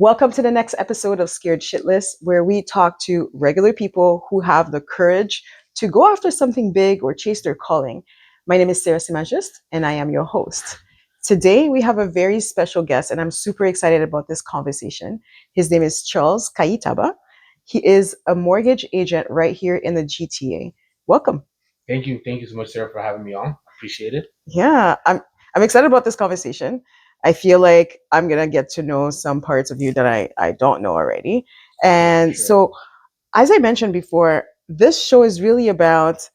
Welcome to the next episode of Scared Shitless, where we talk to regular people who have the courage to go after something big or chase their calling. My name is Sarah Simajist, and I am your host. Today, we have a very special guest, and I'm super excited about this conversation. His name is Charles Kayitaba. He is a mortgage agent right here in the GTA. Welcome. Thank you. Thank you so much, Sarah, for having me on. Appreciate it. Yeah, I'm excited about this conversation. I feel like I'm gonna get to know some parts of you that I don't know already. And Sure. so, as I mentioned before, this show is really about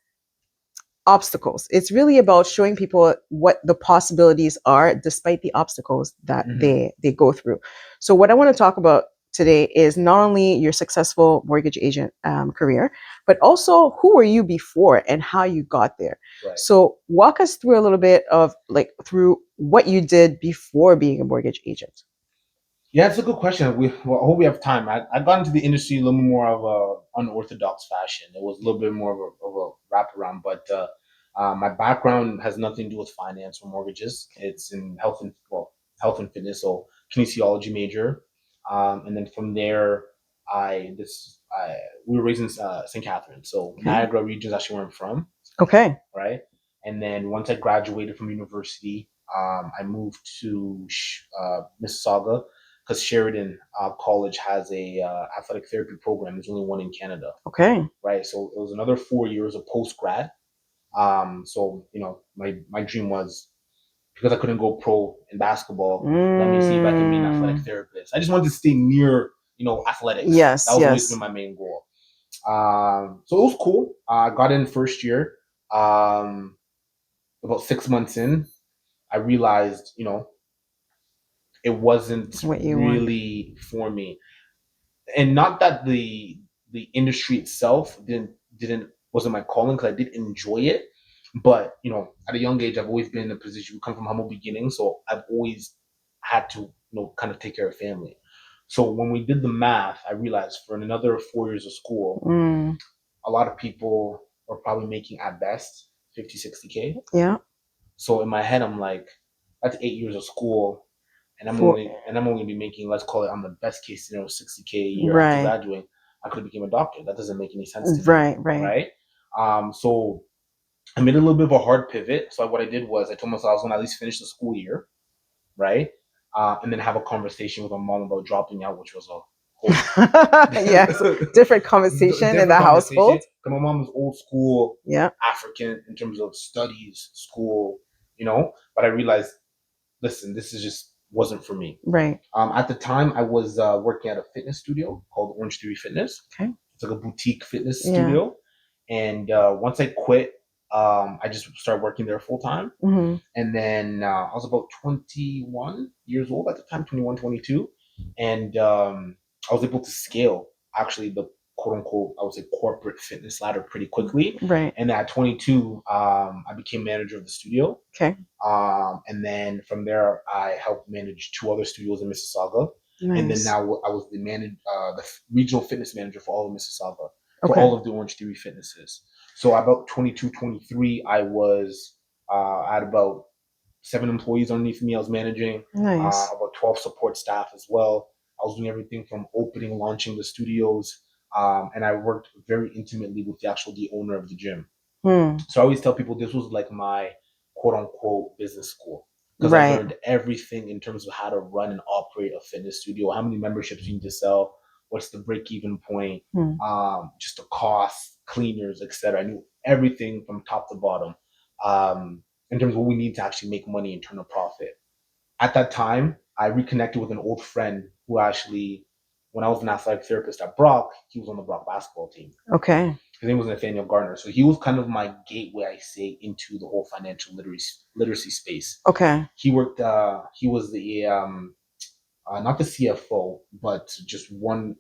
obstacles. It's really about showing people what the possibilities are despite the obstacles that they go through. So what I want to talk about today is not only your successful mortgage agent career, but also who were you before and how you got there. Right. So walk us through a little bit of through what you did before being a mortgage agent. Yeah, it's a good question. I hope we have time. I got into the industry a little more of a unorthodox fashion. It was a little bit more of a wraparound, but my background has nothing to do with finance or mortgages. It's in health and fitness, so kinesiology major, and then from there, we were raised in St. Catharines, so Niagara region is actually where I'm from. Okay. Right, and then once I graduated from university, I moved to Mississauga because Sheridan College has a athletic therapy program. There's only one in Canada. Okay. Right, so it was another 4 years of post grad. So my dream was, because I couldn't go pro in basketball, let me see if I can be an athletic therapist. I just wanted to stay near athletics. Yes, that was always yes. been my main goal. So it was cool. I got in first year. About 6 months in, I realized, it wasn't What you want. really for me. And not that the industry itself didn't wasn't my calling, because I did enjoy it. But at a young age, I've always been in a position. We come from humble beginnings, so I've always had to kind of take care of family. So when we did the math, I realized for another 4 years of school, a lot of people are probably making at best 50, 60K. Yeah. So in my head, I'm like, that's 8 years of school, and I'm For- only gonna be making, let's call it, on the best case scenario, 60K a year after Right. graduating. I could have become a doctor. That doesn't make any sense to me. Right. Right. Right. So I made a little bit of a hard pivot. So what I did was I told myself I was gonna at least finish the school year, right, and then have a conversation with my mom about dropping out, which was a Yes, different conversation in the household. My mom was old school, Yeah. African in terms of studies, school, But I realized, listen, this is just wasn't for me. Right. At the time, I was working at a fitness studio called Orange Theory Fitness. Okay. It's like a boutique fitness Yeah. studio. And once I quit, I just started working there full time. And then I was about 21 years old at the time, 21, 22. And I was able to scale, actually, the quote unquote, I would say, corporate fitness ladder pretty quickly. Right. And at 22, I became manager of the studio. Okay. And then from there, I helped manage two other studios in Mississauga. Nice. And then now I was the regional fitness manager for all of Mississauga, for all of the Orange Theory Fitnesses. So about 22, 23, I had about 7 employees underneath me I was managing. Nice. About 12 support staff as well. I was doing everything from opening, launching the studios, and I worked very intimately with the owner of the gym. So I always tell people this was like my quote unquote business school, because I learned everything in terms of how to run and operate a fitness studio, how many memberships you need to sell, what's the break even point, just the costs, cleaners, etc. I knew everything from top to bottom, in terms of what we need to actually make money and turn a profit. At that time, I reconnected with an old friend who actually, when I was an athletic therapist at Brock, he was on the Brock basketball team. Okay. His name was Nathaniel Gardner. So he was kind of my gateway, I say, into the whole financial literacy space. Okay. He worked. He was the not the CFO, but just one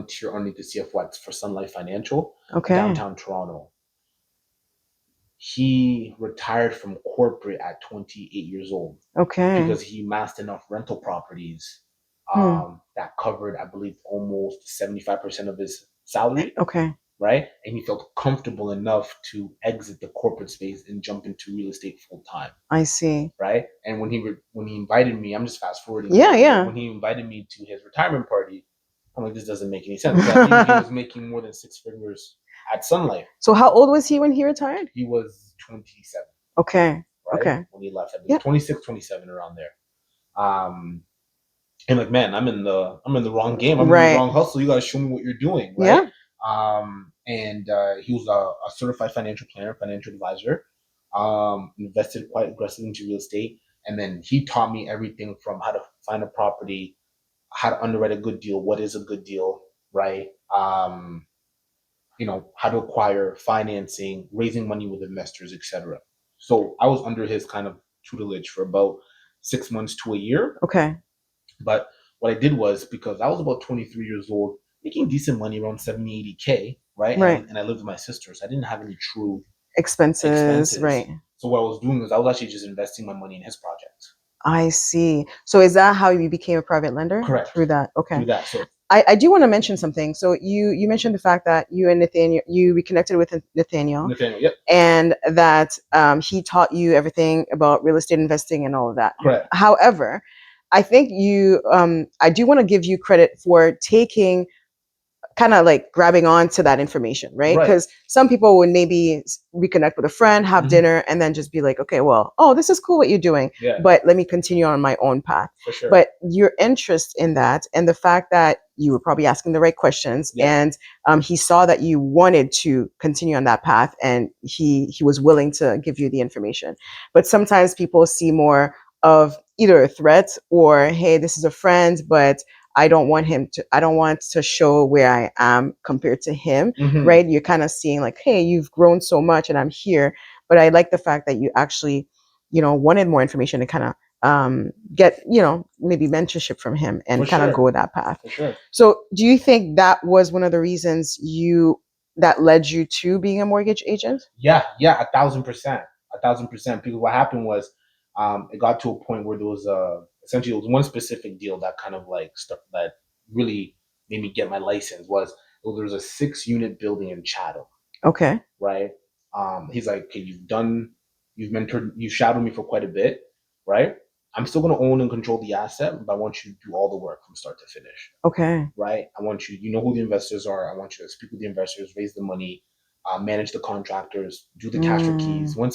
tier underneath the CFO for Sun Life Financial, downtown Toronto. He retired from corporate at 28 years old. Okay. Because he amassed enough rental properties that covered, I believe, almost 75% of his salary. Okay. right? And he felt comfortable enough to exit the corporate space and jump into real estate full time. I see. Right? And when he invited me, I'm just fast forwarding. Yeah, yeah. When he invited me to his retirement party, I'm like, this doesn't make any sense. He was making more than six figures at Sun Life. So how old was he when he retired? He was 27. Okay. Right? Okay. When he left, I believe 26, 27, around there. And like, man, I'm in the wrong game. I'm in the wrong hustle. You gotta show me what you're doing, right? Yeah. And he was a certified financial planner, financial advisor. Invested quite aggressively into real estate, and then he taught me everything from how to find a property, how to underwrite a good deal, what is a good deal, right? How to acquire financing, raising money with investors, etc. So I was under his kind of tutelage for about 6 months to a year. Okay. But what I did was, because I was about 23 years old, making decent money, around 70, 80K, right? And I lived with my sisters. I didn't have any true expenses. Right. So what I was doing was I was actually just investing my money in his project. I see. So is that how you became a private lender? Correct. Through that. Okay. Through that. So I do want to mention something. So you mentioned the fact that you and Nathaniel, you reconnected with Nathaniel. Nathaniel, yep. And that he taught you everything about real estate investing and all of that. Correct. However, I think I do want to give you credit for taking, kind of like grabbing on to that information, right? Because some people would maybe reconnect with a friend, have dinner, and then just be like, okay, well, oh, this is cool what you're doing, but let me continue on my own path. For sure. But your interest in that, and the fact that you were probably asking the right questions, and he saw that you wanted to continue on that path, and he was willing to give you the information. But sometimes people see more of either a threat or, hey, this is a friend, but I don't want to show where I am compared to him, right? You're kind of seeing like, hey, you've grown so much and I'm here. But I like the fact that you actually, wanted more information to kind of get, maybe mentorship from him and kind of go that path. For sure. So do you think that was one of the reasons that led you to being a mortgage agent? Yeah, 1,000%. 1,000%. Because what happened was, it got to a point where there was essentially it was one specific deal that kind of like stuff that really made me get my license. Was there was a 6-unit building in Chatham. Okay. Right. He's like, okay, you've shadowed me for quite a bit, right? I'm still gonna own and control the asset, but I want you to do all the work from start to finish. Okay. Right. I want you know who the investors are. I want you to speak with the investors, raise the money, manage the contractors, do the cash for keys. When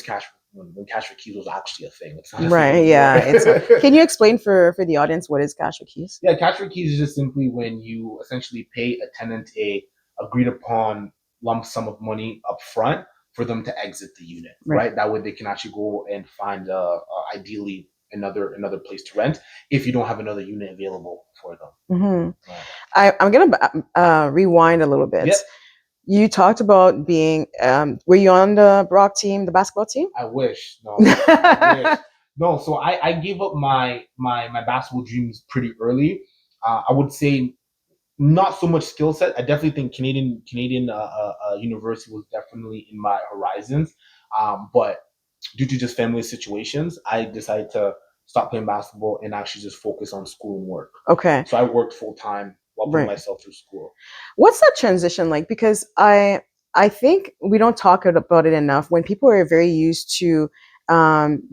cash for keys was actually a thing. It's not a thing yeah. Can you explain for the audience what is cash for keys? Yeah, cash for keys is just simply when you essentially pay a tenant a agreed upon lump sum of money up front for them to exit the unit, right? That way they can actually go and find ideally another place to rent if you don't have another unit available for them. Right. I'm gonna rewind a little bit. Yep. You talked about being, were you on the Brock team, the basketball team? I wish. No. I wish. No, so I gave up my basketball dreams pretty early. I would say not so much skill set. I definitely think Canadian university was definitely in my horizons. But due to just family situations, I decided to stop playing basketball and actually just focus on school and work. Okay. So I worked full time while putting myself through school. What's that transition like? Because I think we don't talk about it enough. When people are very used to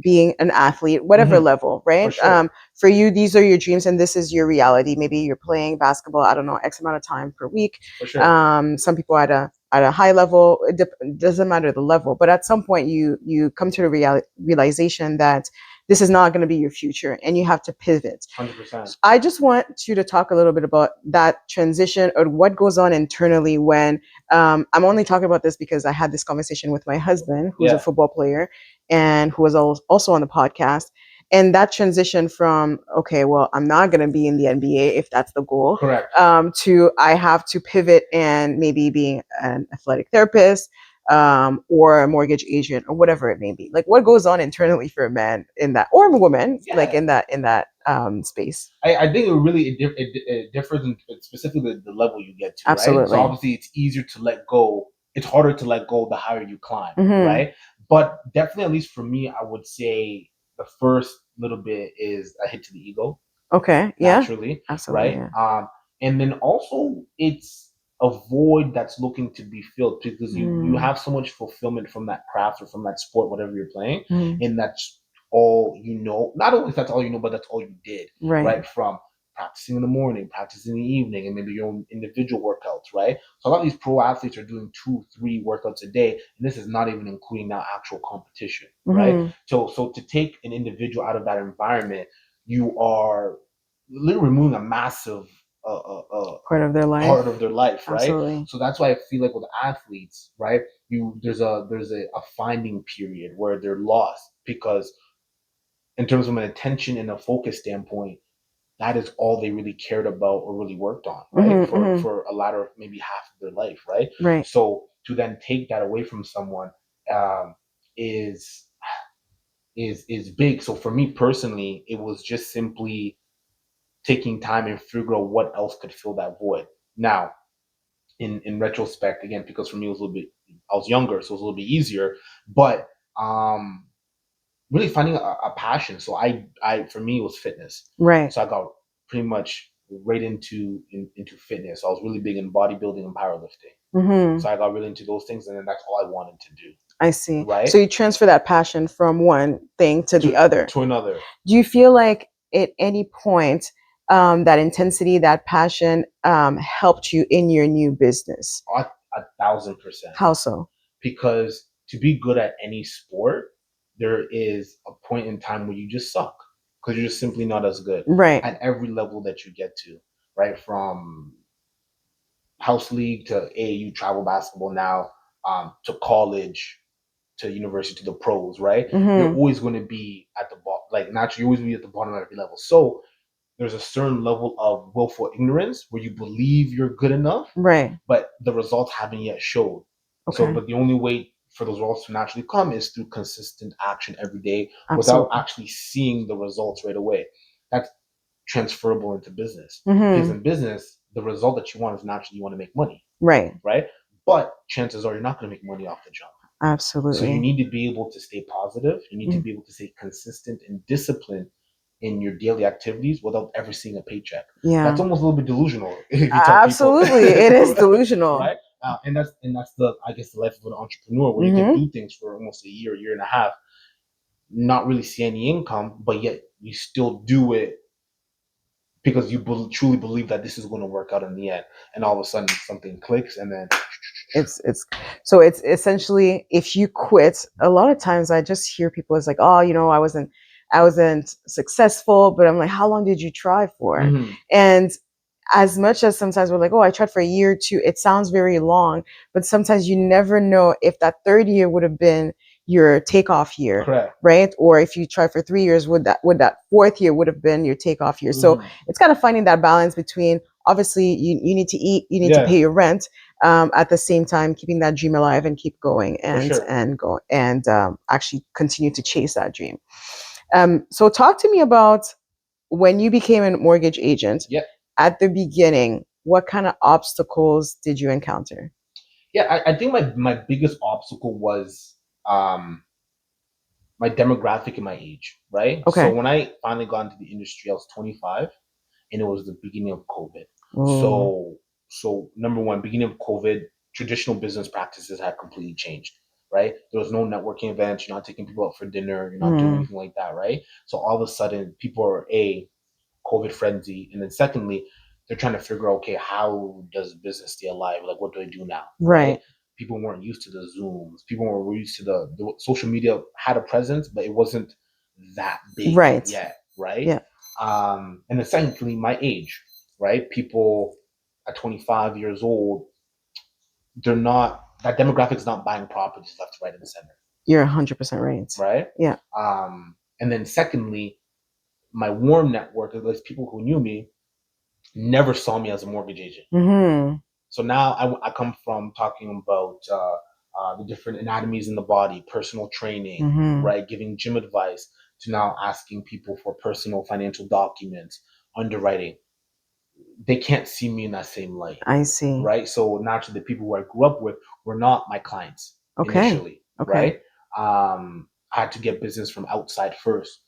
being an athlete, whatever level, right? For sure. For you, these are your dreams and this is your reality. Maybe you're playing basketball, I don't know, X amount of time per week. For sure. Some people at a high level, it doesn't matter the level, but at some point you come to the realization that this is not going to be your future and you have to pivot. 100%. I just want you to talk a little bit about that transition or what goes on internally when, I'm only talking about this because I had this conversation with my husband, who's a football player and who was also on the podcast. And that transition from, okay, well, I'm not going to be in the NBA if that's the goal. Correct. To I have to pivot and maybe being an athletic therapist, or a mortgage agent or whatever it may be. Like what goes on internally for a man in that, or a woman, like in that space. I think it differs in specifically the level you get to. Absolutely. Right? So obviously it's easier to let go. It's harder to let go the higher you climb, right? But definitely, at least for me, I would say the first little bit is a hit to the ego. Okay. Naturally. Absolutely. Right. And then also it's a void that's looking to be filled, because you have so much fulfillment from that craft or from that sport, whatever you're playing, and that's all you know. Not only that's all you know, but that's all you did, right? From practicing in the morning, practicing in the evening, and maybe your own individual workouts, right? So a lot of these pro athletes are doing 2-3 workouts a day, and this is not even including now actual competition, right? So to take an individual out of that environment, you are literally removing a massive part of their life, right? Absolutely. So that's why I feel like with athletes, right, there's a finding period where they're lost, because in terms of an attention and a focus standpoint, that is all they really cared about or really worked on, right? For a lot of maybe half of their life, right? So to then take that away from someone is big. So for me personally, it was just simply taking time and figure out what else could fill that void. Now, in retrospect, again, because for me it was a little bit, I was younger, so it was a little bit easier. But really finding a passion. So I for me it was fitness. Right. So I got pretty much right into fitness. I was really big in bodybuilding and powerlifting. So I got really into those things, and then that's all I wanted to do. I see. Right. So you transfer that passion from one thing to the other. To another. Do you feel like at any point that intensity, that passion helped you in your new business? 1,000%. How so? Because to be good at any sport, there is a point in time where you just suck, because you're just simply not as good. Right. At every level that you get to, right? From house league to AAU travel basketball now, to college, to university, to the pros, right? You're always going to be at the bottom. Like naturally, you always be at the bottom of every level. So there's a certain level of willful ignorance where you believe you're good enough, right? But the results haven't yet showed. Okay. So, but the only way for those results to naturally come is through consistent action every day. Absolutely. Without actually seeing the results right away. That's transferable into business. Because in business, the result that you want is naturally you want to make money. Right. But chances are you're not going to make money off the jump. Absolutely. So you need to be able to stay positive. You need to be able to stay consistent and disciplined in your daily activities without ever seeing a paycheck. Yeah, that's almost a little bit delusional. If you tell absolutely, it is delusional, right? And that's the, I guess, the life of an entrepreneur, where you can do things for almost a year and a half, not really see any income, but yet you still do it because you truly believe that this is going to work out in the end, and all of a sudden something clicks, and then it's so it's essentially, if you quit, a lot of times I just hear people, it's like, oh, I wasn't successful, but I'm like, how long did you try for? And as much as sometimes we're like, oh, I tried for a year or two, it sounds very long, but sometimes you never know if that third year would have been your takeoff year. Correct. Right? Or if you try for 3 years, would that fourth year would have been your takeoff year? So it's kind of finding that balance between, obviously you need to eat, you need to pay your rent, at the same time keeping that dream alive and keep going and actually continue to chase that dream. So talk to me about when you became a mortgage agent. Yeah. At the beginning, what kind of obstacles did you encounter? Yeah, I think my biggest obstacle was my demographic and my age, right? Okay. So when I finally got into the industry, I was 25, and it was the beginning of COVID. So number one, beginning of COVID, traditional business practices had completely changed, right? There was no networking events. You're not taking people out for dinner. You're not doing anything like that, right? So all of a sudden, people are COVID frenzy, and then secondly, they're trying to figure out, okay, how does business stay alive? Like, what do I do now? Right. People weren't used to the Zooms. People were used to the social media had a presence, but it wasn't that big yet, right? Yeah. And then secondly, my age, right? People at 25 years old, that demographic's not buying properties left, right, and center. You're 100% right. Right? Yeah. And then secondly, my warm network of those people who knew me never saw me as a mortgage agent. So now I come from talking about the different anatomies in the body, personal training, right, giving gym advice, to now asking people for personal financial documents, underwriting. They can't see me in that same light. I see. Right? So naturally, the people who I grew up with were not my clients initially, right? I had to get business from outside first.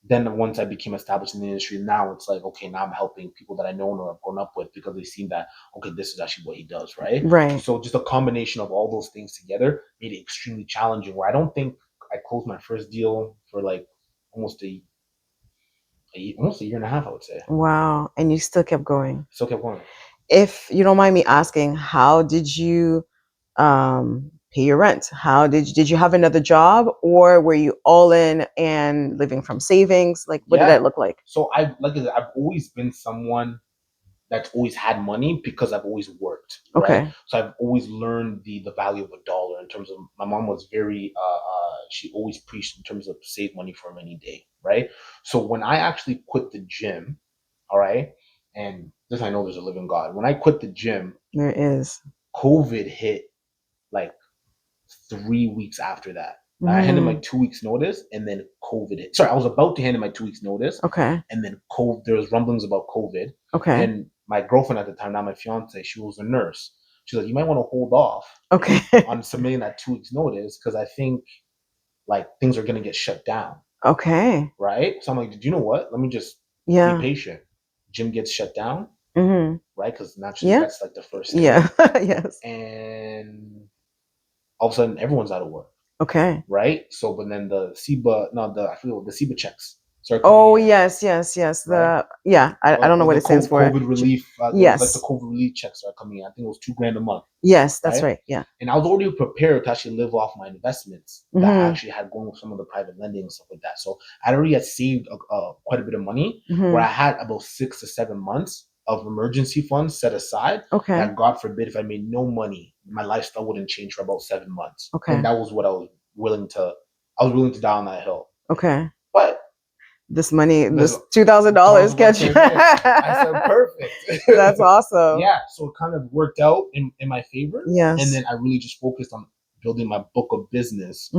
then once I became established in the industry, now it's like, okay, now I'm helping people that I know or I've grown up with because they've seen that, okay, this is actually what he does, right? Right. So just a combination of all those things together made it extremely challenging, where I don't think I closed my first deal for like almost almost a year and a half, I would say. Wow. And you still kept going. Still kept going. If you don't mind me asking, how did you pay your rent? How did you have another job, or were you all in and living from savings? Like, what did Yeah. that look like? So I've always been someone that's always had money because I've always worked, right? Okay. So I've always learned the value of a dollar. In terms of, my mom was very she always preached in terms of save money for a rainy day, right? So when I actually quit the gym, all right, and this, I know there's a living God. When I quit the gym, There is. COVID hit like 3 weeks after that. I handed my 2 weeks notice, and then COVID hit. Sorry, I was about to hand in my 2 weeks notice. Okay. And then there was rumblings about COVID. Okay. And my girlfriend at the time, now my fiance, she was a nurse. She's like, you might want to hold off Okay. on submitting that 2 weeks notice, because I think like things are gonna get shut down. Okay. Right. So I'm like, did you know what? Let me just be patient. Gym gets shut down, right? Because naturally that's like the first thing. Yeah. Yes. And all of a sudden everyone's out of work. Okay. Right? So, but then the I forget what the SEBA checks start Oh, coming in. yes. Right? I don't know what it stands for. COVID relief. Yes. Like the COVID relief checks are coming in. I think it was $2,000 a month. Yes, that's right. Yeah. And I was already prepared to actually live off my investments that I actually had going with some of the private lending and stuff like that. So I already had saved quite a bit of money, where I had about 6 to 7 months of emergency funds set aside. Okay. That, God forbid, if I made no money, my lifestyle wouldn't change for about 7 months. Okay. And that was what I was willing to die on that hill. Okay. But this $2,000 catch you. I said, perfect. That's awesome. Yeah. So it kind of worked out in my favor. Yes. And then I really just focused on building my book of business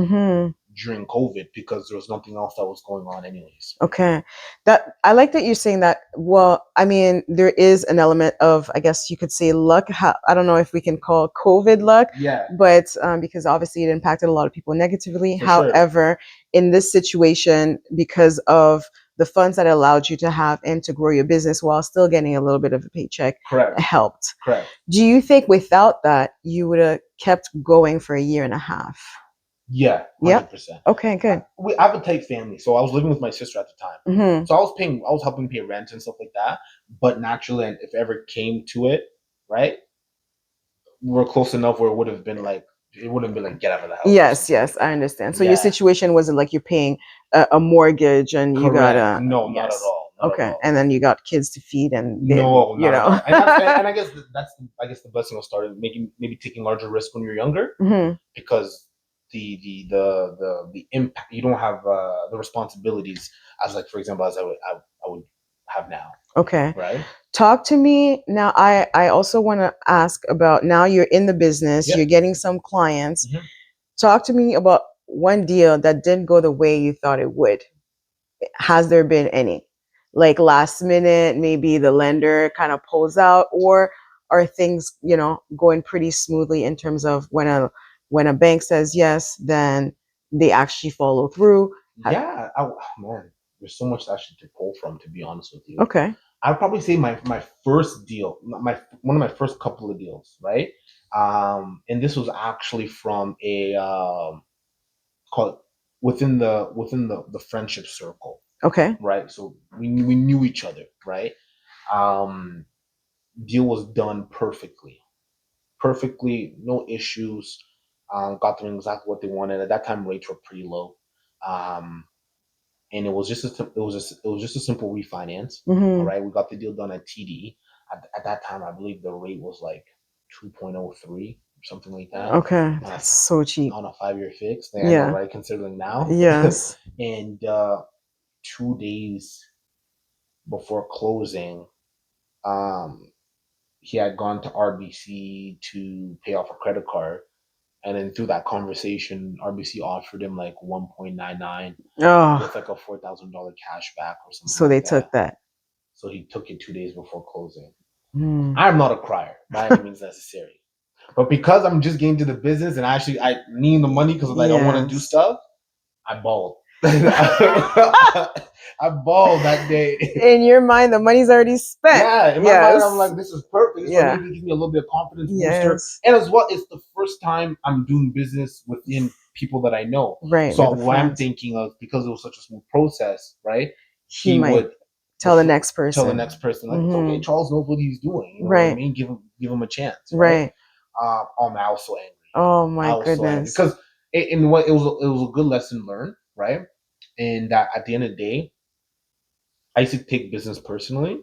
during COVID, because there was nothing else that was going on anyways. Okay. That I like that you're saying that. Well, I mean, there is an element of, I guess you could say, luck. I don't know if we can call COVID luck. Yeah. But because obviously it impacted a lot of people negatively. For However, in this situation, because of the funds that allowed you to have and to grow your business while still getting a little bit of a paycheck, helped. Correct. Do you think without that you would have kept going for a year and a half? Yeah, 100%. Okay, good. I have a tight family, so I was living with my sister at the time. So I was helping pay rent and stuff like that. But naturally, and if ever came to it, right, we're close enough where it wouldn't have been like get out of the house. Yes, I understand. So your situation wasn't like you're paying a mortgage and you got no, not at all. Okay, and then you got kids to feed and no, not at all. And I guess that's the blessing of starting maybe taking larger risks when you're younger, because the impact, you don't have the responsibilities as, like, for example, as I would have now. Okay. Right. Talk to me now. I also want to ask about, now you're in the business, you're getting some clients. Talk to me about one deal that didn't go the way you thought it would. Has there been any? Like last minute, maybe the lender kind of pulls out, or are things, going pretty smoothly in terms of when a bank says yes, then they actually follow through? Yeah. Man, there's so much actually to pull from, to be honest with you. Okay. I'd probably say my first deal, one of my first couple of deals, right? And this was actually from a called within the friendship circle. Okay. Right. So we knew each other, right? Deal was done perfectly, no issues. Got them exactly what they wanted. At that time, rates were pretty low. And it was just a simple refinance. All right, we got the deal done at TD. At that time, I believe the rate was like 2.03 or something like that. Okay, that's so cheap on a 5-year fix. I know, right? Considering now. Yes. And 2 days before closing, he had gone to RBC to pay off a credit card. And then through that conversation, RBC offered him like 1.99 with like a $4,000 cash back or something. So they took that. So he took it 2 days before closing. I'm not a crier by any means necessary, but because I'm just getting to the business and I need the money because I want to do stuff, I bawled. I balled that day. In your mind, the money's already spent. Yeah, in my mind, I'm like, this is perfect. This Yeah. one really gives me a little bit of confidence booster. Yes. And as well, it's the first time I'm doing business within people that I know. Right. So with the what I'm friends. thinking of, because it was such a smooth process, right? He might tell the next person. Tell the next person, like, it's okay, Charles knows what he's doing. You know what I Right. mean? Give him a chance. Right. Oh man, I was so angry. Oh my goodness. Because in what it was a good lesson learned, right? And that at the end of the day, I used to take business personally,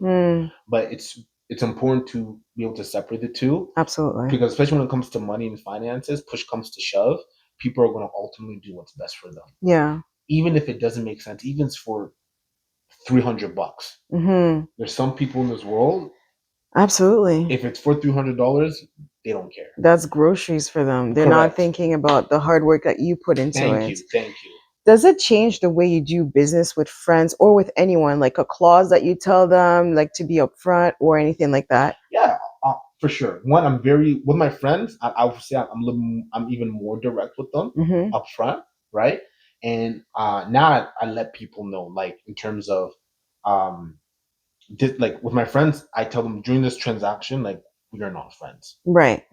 but it's important to be able to separate the two. Absolutely. Because especially when it comes to money and finances, push comes to shove, people are going to ultimately do what's best for them. Yeah. Even if it doesn't make sense, even for $300. There's some people in this world. Absolutely. If it's for $300, they don't care. That's groceries for them. They're not thinking about the hard work that you put into it. Thank you. Does it change the way you do business with friends or with anyone? Like a clause that you tell them, like to be upfront or anything like that? Yeah, for sure. One, I'm very with my friends. I would say I'm even more direct with them upfront, right? And now I let people know, like in terms of like with my friends, I tell them during this transaction, like, we are not friends. Right.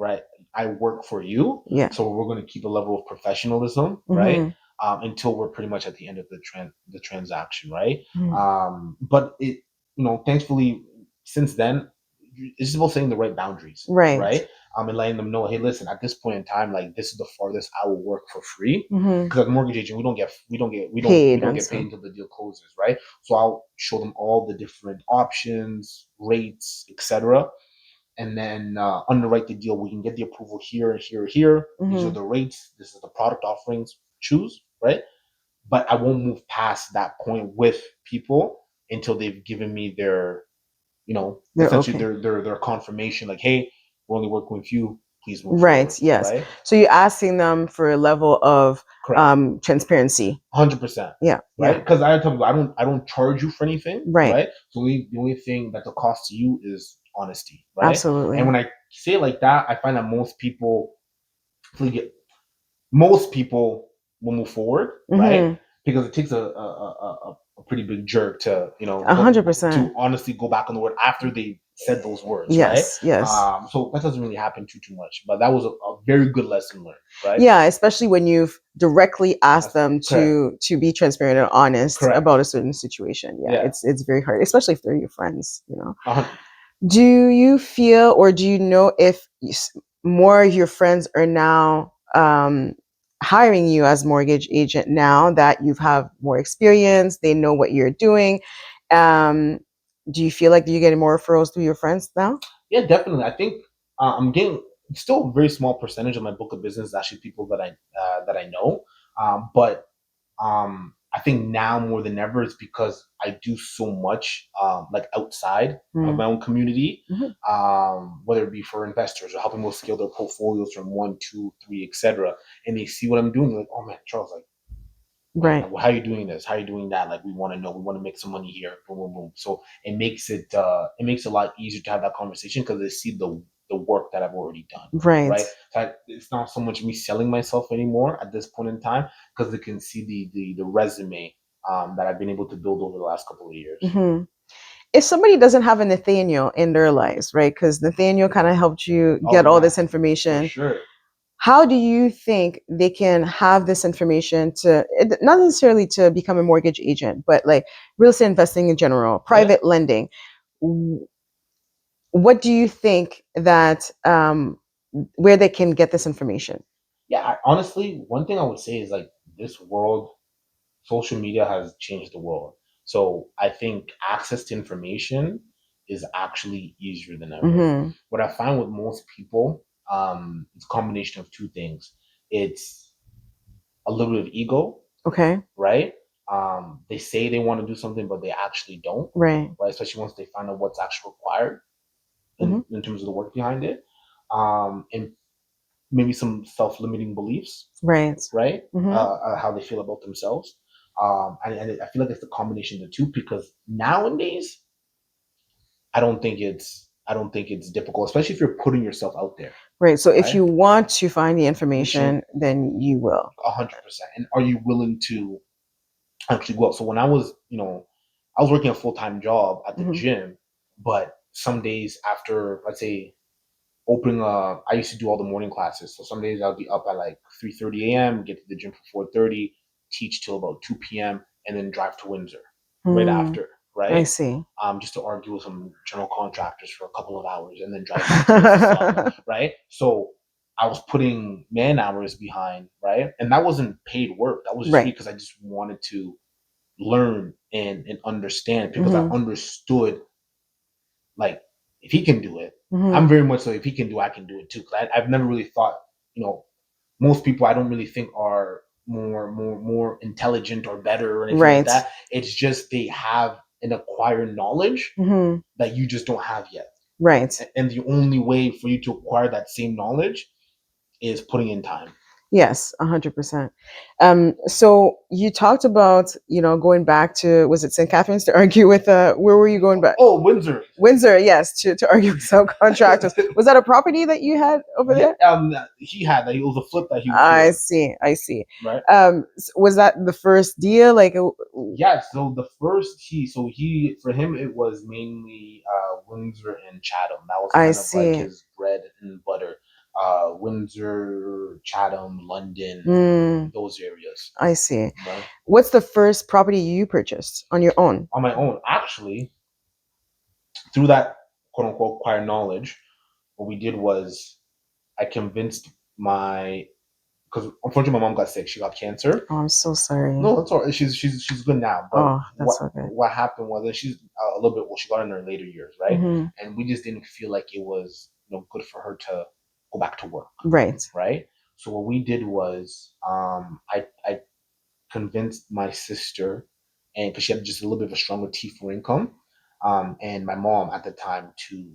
I work for you. Yeah. So we're going to keep a level of professionalism, right? Until we're pretty much at the end of the transaction, right? But it, thankfully, since then, it's just about setting the right boundaries, right? And letting them know, hey, listen, at this point in time, like, this is the farthest I will work for free. Because as a mortgage agent, we don't get paid until the deal closes, right? So I'll show them all the different options, rates, etc., and then underwrite the deal. We can get the approval here, here, here. These are the rates. This is the product offerings. Choose, right? But I won't move past that point with people until they've given me their, essentially their confirmation, like, hey, we're only working with you. Please move forward. Yes. Right? So you're asking them for a level of transparency. 100%. Yeah. Right. Because I tell people, I don't charge you for anything. Right. So the only thing that's a cost to you is honesty. Right. Absolutely. And when I say it like that, I find that most people will move forward. Right. Because it takes a pretty big jerk to 100% to honestly go back on the word after they said those words. Yes. So that doesn't really happen too much, but that was a very good lesson learned. Right. Yeah, especially when you've directly asked them to be transparent and honest about a certain situation. Yeah, it's very hard, especially if they're your friends. Do you feel, or do you know if more of your friends are now hiring you as mortgage agent now that you have more experience, they know what you're doing? Do you feel like you're getting more referrals through your friends now? Yeah, definitely. I think I'm getting still a very small percentage of my book of business is actually people that I know, but I think now more than ever it's because I do so much like outside of my own community, whether it be for investors or helping them scale their portfolios from 1, 2, 3, etc. And they see what I'm doing, they're like, oh man, Charles, like, right, well, how are you doing this? How are you doing that? Like, we want to know. We want to make some money here. Boom, boom, boom. So it makes it a lot easier to have that conversation because they see the work that I've already done. Right. So it's not so much me selling myself anymore at this point in time because they can see the resume that I've been able to build over the last couple of years. If somebody doesn't have a Nathaniel in their lives, right? Because Nathaniel kind of helped you get all this information. For sure. How do you think they can have this information to, not necessarily to become a mortgage agent, but like real estate investing in general, private lending? What do you think that where they can get this information? Yeah, honestly, one thing I would say is like this world, social media has changed the world. So I think access to information is actually easier than ever. What I find with most people, it's a combination of two things. It's a little bit of ego. Okay. Right? They say they want to do something, but they actually don't. Right. Especially once they find out what's actually required in terms of the work behind it. And maybe some self-limiting beliefs. Right. Right? How they feel about themselves. And I feel like it's the combination of the two because nowadays, I don't think it's difficult, especially if you're putting yourself out there. Right. So if you want to find the information, then you will. 100%. And are you willing to actually go out. So when I was, I was working a full-time job at the gym, but some days after, let's say, opening I used to do all the morning classes. So some days I'll be up at like 3:30 a.m., get to the gym for 4:30, teach till about 2 p.m., and then drive to Windsor right after, right? I see. Just to argue with some general contractors for a couple of hours and then drive back to Mississauga, right? So I was putting man hours behind, right? And that wasn't paid work. That was just me because I just wanted to learn and understand because I understood, like, if he can do it, I'm very much so, if he can do it, I can do it too. Because I've never really thought, most people I don't really think are more intelligent or better or anything like that. It's just they have an acquired knowledge that you just don't have yet. Right. And the only way for you to acquire that same knowledge is putting in time. Yes, 100%. So you talked about, going back to, was it St. Catharines to argue with, where were you going back? Oh, Windsor. Windsor, yes, to argue with subcontractors. Was that a property that you had over there? He had that. It was a flip that he was doing. I see. Right. Was that the first deal? Yeah, so the first for him it was mainly Windsor and Chatham. That was kind of like his bread and butter. Windsor, Chatham, London, those areas. I see. Right? What's the first property you purchased on your own? On my own, actually, through that quote unquote acquired knowledge, what we did was I convinced because unfortunately my mom got sick. She got cancer. Oh, I'm so sorry. No, that's all right. She's good now. But okay. What happened was that she's a little bit. Well, she got in her later years, right? And we just didn't feel like it was good for her to go back to work. Right. Right. So what we did was I convinced my sister, and because she had just a little bit of a stronger T4 income, and my mom at the time to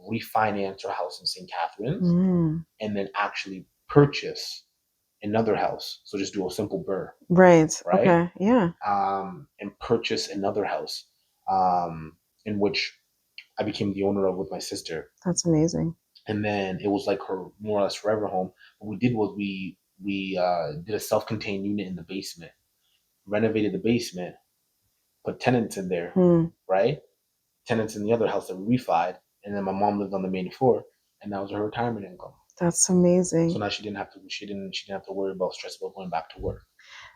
refinance her house in St. Catharines and then actually purchase another house. So just do a simple burr. Right. Okay. Yeah. And purchase another house, in which I became the owner of with my sister. That's amazing. And then it was like her more or less forever home. What we did was we did a self-contained unit in the basement, renovated the basement, put tenants in there, right? Tenants in the other house that we refied, and then my mom lived on the main floor, and that was her retirement income. That's amazing. So now she didn't have to worry about stress about going back to work.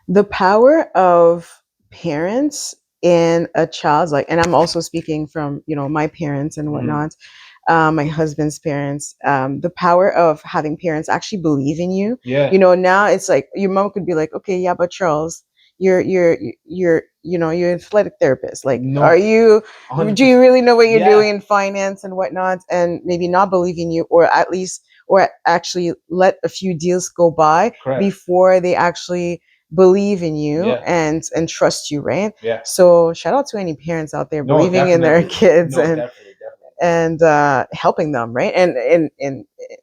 The power of parents in a child's life, and I'm also speaking from my parents and whatnot, my husband's parents, the power of having parents actually believe in you. Yeah. Now it's like your mom could be like, okay, yeah, but Charles, you're an athletic therapist. Like, no, are you? 100%. Do you really know what you're doing in finance and whatnot? And maybe not believe in you, or at least, or actually let a few deals go by before they actually believe in you and trust you, right? Yeah. So shout out to any parents out there believing in their kids and helping them, right? And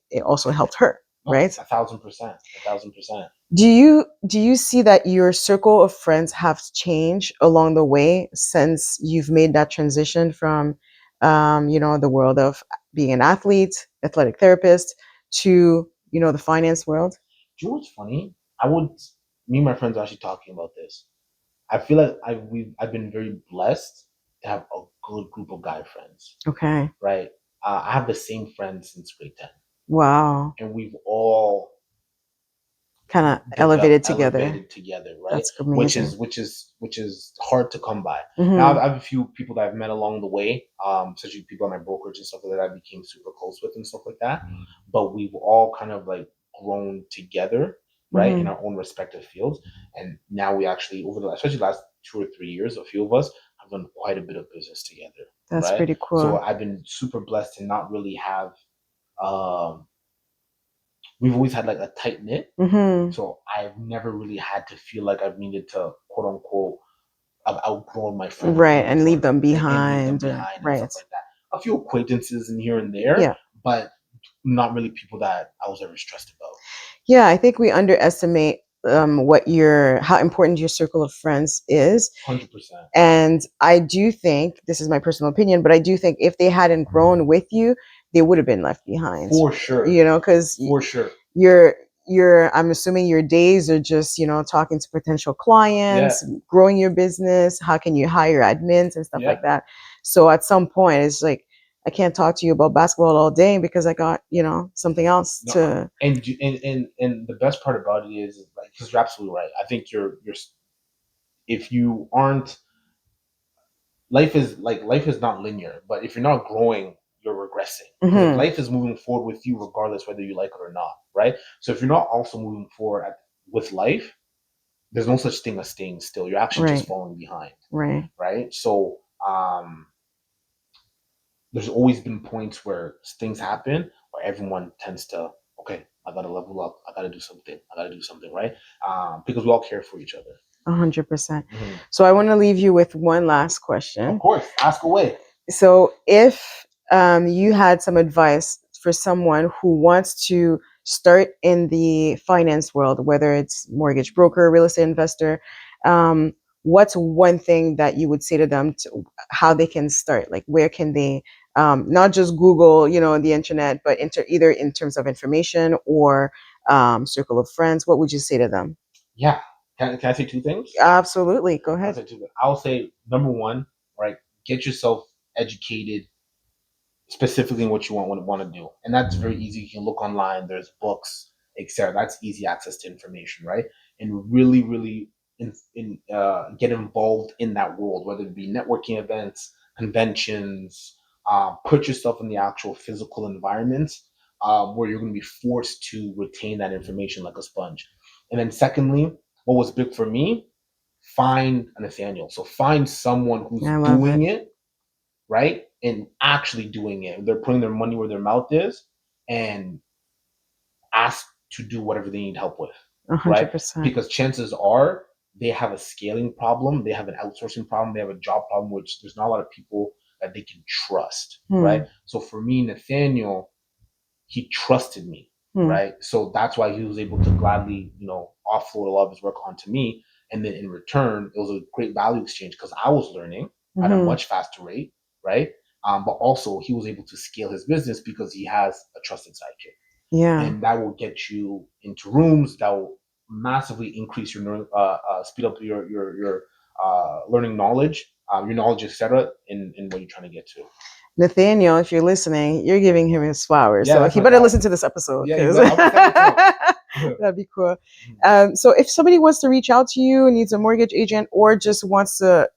it also helped her, right? 1,000%. Do you see that your circle of friends have changed along the way since you've made that transition from the world of being an athlete, athletic therapist, to the finance world? Do you know what's funny? Me and my friends are actually talking about this. I feel like I've been very blessed to have a good group of guy friends. Okay. Right. I have the same friends since grade 10. Wow. And we've all kind of elevated together, right? That's amazing. Which is hard to come by. Now I have a few people that I've met along the way, such as people on my brokerage and stuff like that I became super close with and stuff like that. But we've all kind of like grown together, right, in our own respective fields. And now we actually, especially the last 2 or 3 years, a few of us have done quite a bit of business together. That's right? Pretty cool. So I've been super blessed to not really have we've always had like a tight knit. So I've never really had to feel like I've needed to quote unquote I've outgrown my friends. Right, and leave them behind. And stuff like that. A few acquaintances in here and there, but not really people that I was ever stressed about. Yeah, I think we underestimate how important your circle of friends is. 100%. And I do think, this is my personal opinion, but I do think if they hadn't grown with you, they would have been left behind. For sure. Because for sure. I'm assuming your days are just, talking to potential clients, growing your business. How can you hire admins and stuff like that? So at some point, it's like, I can't talk to you about basketball all day because I got, something else to. And the best part about it is like, because you're absolutely right. I think you're if you aren't, life is not linear, but if you're not growing, you're regressing. Mm-hmm. Life is moving forward with you regardless whether you like it or not, right? So if you're not also moving forward with life, there's no such thing as staying still. You're actually just falling behind, right? So there's always been points where things happen where everyone tends to, okay, I gotta level up, I gotta do something, right? Because we all care for each other. 100%. So I want to leave you with one last question. Of course, ask away. So if you had some advice for someone who wants to start in the finance world, whether it's mortgage broker, real estate investor, what's one thing that you would say to them to how they can start? Like, where can they not just Google, the internet, but either in terms of information or circle of friends? What would you say to them? Yeah. Can I say two things? Absolutely. Go ahead. I'll say number one, right? Get yourself educated specifically in what you want to do, and that's very easy. You can look online. There's books, etc. That's easy access to information, right? And really, really get involved in that world, whether it be networking events, conventions. Put yourself in the actual physical environment where you're going to be forced to retain that information like a sponge. And then secondly, what was big for me, find a Nathaniel. So find someone who's doing it, right? And actually doing it. They're putting their money where their mouth is and ask to do whatever they need help with. 100%. Right? Because chances are they have a scaling problem, they have an outsourcing problem, they have a job problem, which there's not a lot of people that they can trust. Right? So for me, Nathaniel, he trusted me. Right? So that's why he was able to gladly, offload a lot of his work onto me. And then in return, it was a great value exchange because I was learning at a much faster rate, right? But also he was able to scale his business because he has a trusted sidekick. Yeah. And that will get you into rooms that will massively increase your speed up your learning knowledge, your knowledge, etc. in what you're trying to get to. Nathaniel, if you're listening, you're giving him his flowers. So he better listen to this episode. Yeah, that'd be cool. So if somebody wants to reach out to you, needs a mortgage agent, or just wants to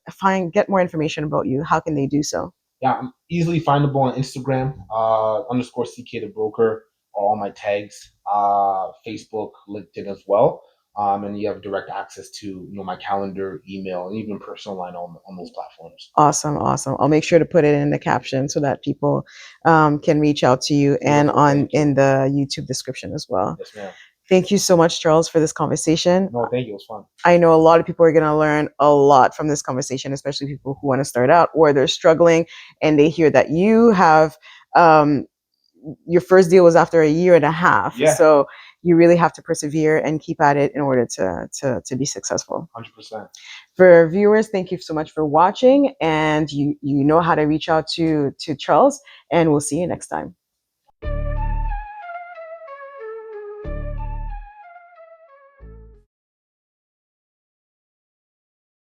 get more information about you, how can they do so? Yeah, I'm easily findable on Instagram, _CK the broker, or all my tags, Facebook, LinkedIn as well. And you have direct access to my calendar, email, and even personal line on those platforms. Awesome. I'll make sure to put it in the caption so that people can reach out to you, and in the YouTube description as well. Yes, ma'am. Thank you so much, Charles, for this conversation. No, thank you. It was fun. I know a lot of people are going to learn a lot from this conversation, especially people who want to start out or they're struggling and they hear that you have your first deal was after a year and a half. Yeah. So you really have to persevere and keep at it in order to be successful. 100%. For viewers, thank you so much for watching, and you know how to reach out to Charles, and we'll see you next time.